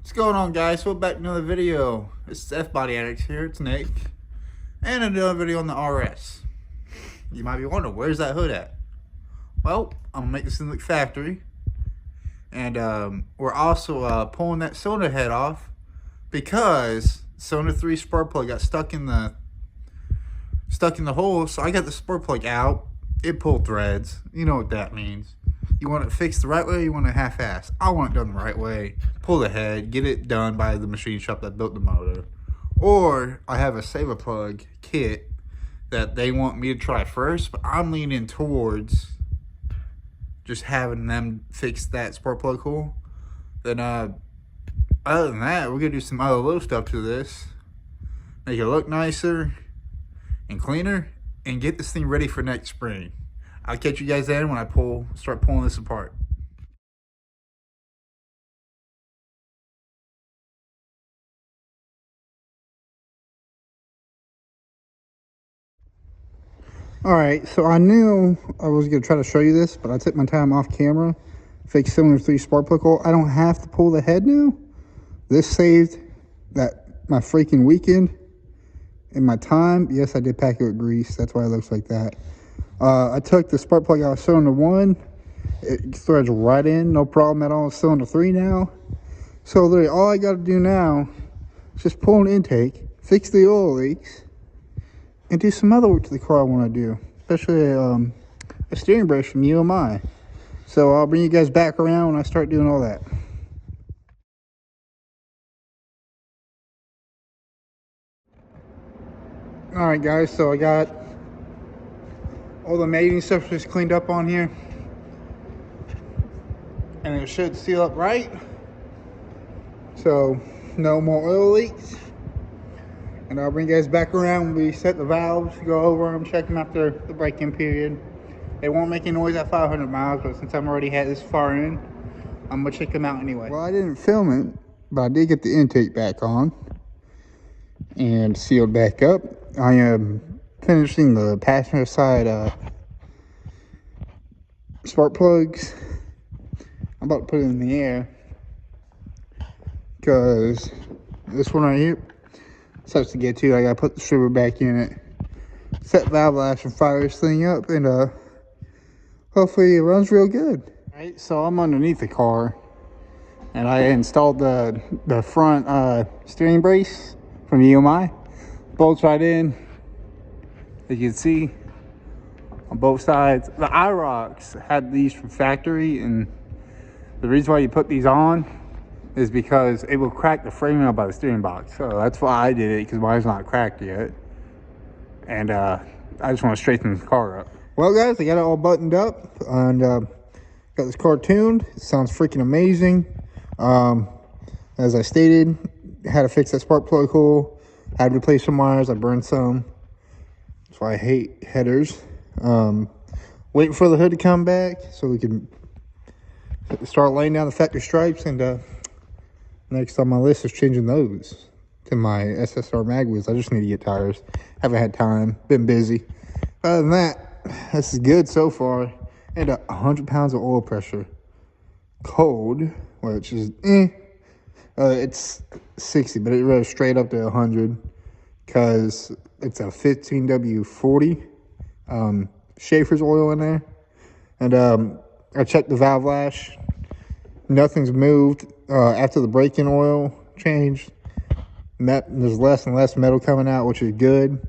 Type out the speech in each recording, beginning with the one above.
What's going on, guys? Welcome back to another video. It's F-Body Addicts here. It's Nick. And another video on the RS. You might be wondering, where's that hood at? Well, I'm going to make this thing look factory. And we're also pulling that cylinder head off because cylinder 3 spark plug got stuck in the hole. So I got the spark plug out. It pulled threads. You know what that means. You want it fixed the right way, you want it half-assed. I want it done the right way. Pull the head, get it done by the machine shop that built the motor. Or I have a saver plug kit that they want me to try first, but I'm leaning towards just having them fix that spark plug hole. Then other than that, we're gonna do some other little stuff to this. Make it look nicer and cleaner and get this thing ready for next spring. I'll catch you guys then when I start pulling this apart. Alright, so I knew I was going to try to show you this, but I took my time off camera. Fix cylinder 3 spark plug hole. I don't have to pull the head now. This saved my freaking weekend and my time. Yes, I did pack it with grease. That's why it looks like that. I took the spark plug out of cylinder 1. It threads right in, no problem at all. Cylinder 3 now. So literally all I got to do now is just pull an intake, fix the oil leaks, and do some other work to the car I want to do. Especially a steering brace from UMI. So I'll bring you guys back around when I start doing all that. Alright guys, so I got all the mating stuff just cleaned up on here, and it should seal up right, so no more oil leaks. And I'll bring you guys back around when we set the valves, go over them, check them after the break-in period. They won't make any noise at 500 miles, but since I'm already had this far in, I'm gonna check them out anyway. Well, I didn't film it, but I did get the intake back on and sealed back up. I am finishing the passenger side spark plugs. I'm about to put it in the air because this one right here sucks to get to. I gotta put the stripper back in it, set valve lash, and fire this thing up, and hopefully it runs real good. Alright, so I'm underneath the car and I installed the front steering brace from UMI. Bolts right in, as you can see, on both sides. The IROCs had these from factory, and the reason why you put these on is because it will crack the framing up by the steering box. So that's why I did it, because mine's not cracked yet. And I just want to straighten the car up. Well guys, I got it all buttoned up and got this car tuned. It sounds freaking amazing. As I stated, had to fix that spark plug hole. Had to replace some wires. I burned some. That's why I hate headers. Waiting for the hood to come back so we can start laying down the factory stripes. And next on my list is changing those to my SSR mag wheels. I just need to get tires. Haven't had time. Been busy. Other than that, this is good so far. And 100 pounds of oil pressure. Cold, which is it's 60, but it rose straight up to 100 because it's a 15W40 Schaefer's oil in there. And I checked the valve lash. Nothing's moved after the break-in oil changed. There's less and less metal coming out, which is good.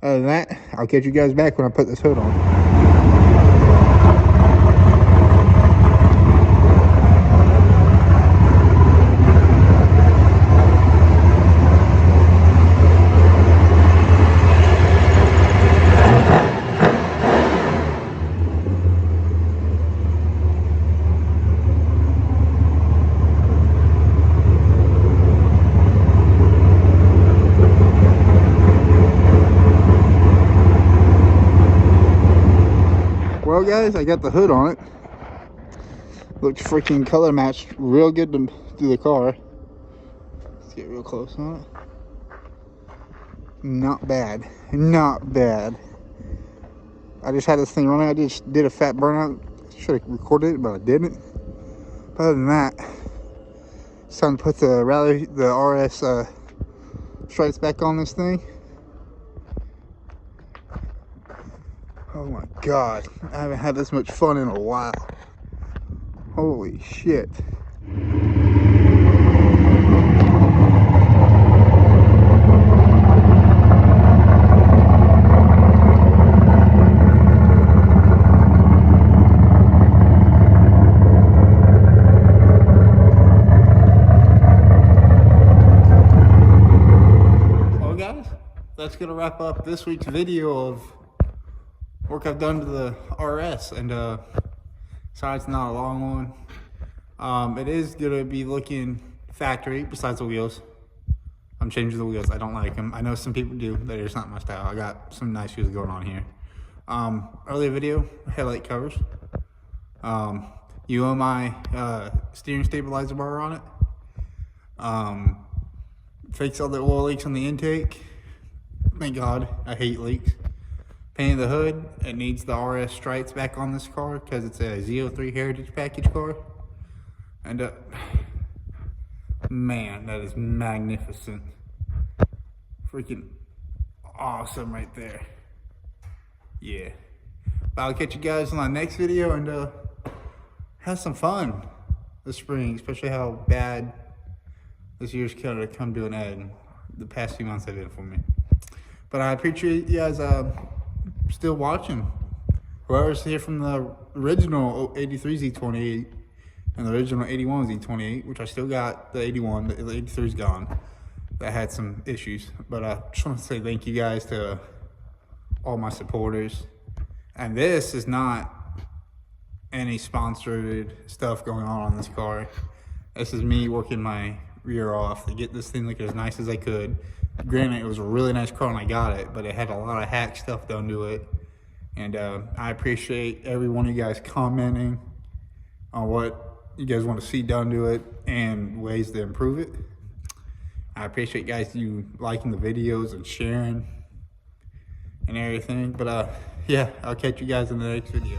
Other than that, I'll catch you guys back when I put this hood on. Well guys, I got the hood on it. Looks freaking color matched real good to the car. Let's get real close on it. Not bad. Not bad. I just had this thing running. I just did a fat burnout. Should have recorded it, but I didn't. But other than that, It's time to put the RS stripes back on this thing. Oh my god, I haven't had this much fun in a while. Holy shit. Well guys, that's gonna wrap up this week's video of work I've done to the RS, and sorry it's not a long one. It is gonna be looking factory besides the wheels. I'm changing the wheels. I don't like them. I know some people do, but it's not my style. I got some nice wheels going on here. Earlier video, headlight covers. You owe my steering stabilizer bar on it. Fix all the oil leaks on the intake. Thank God, I hate leaks. Painted the hood. It needs the RS stripes back on this car because it's a Z03 Heritage package car. And man, that is magnificent. Freaking awesome right there. Yeah. But I'll catch you guys on the next video and have some fun this spring, especially how bad this year's kind of come to an end. The past few months have been for me. But I appreciate you guys still watching. Whoever's here from the original 83 Z28 and the original 81 Z28, which I still got the 81, the 83's gone. That had some issues. But I just want to say thank you guys to all my supporters. And this is not any sponsored stuff going on this car. This is me working my rear off to get this thing looking as nice as I could. Granted, it was a really nice car when I got it, but it had a lot of hack stuff done to it. And I appreciate every one of you guys commenting on what you guys want to see done to it and ways to improve it. I appreciate guys you liking the videos and sharing and everything. But yeah, I'll catch you guys in the next video.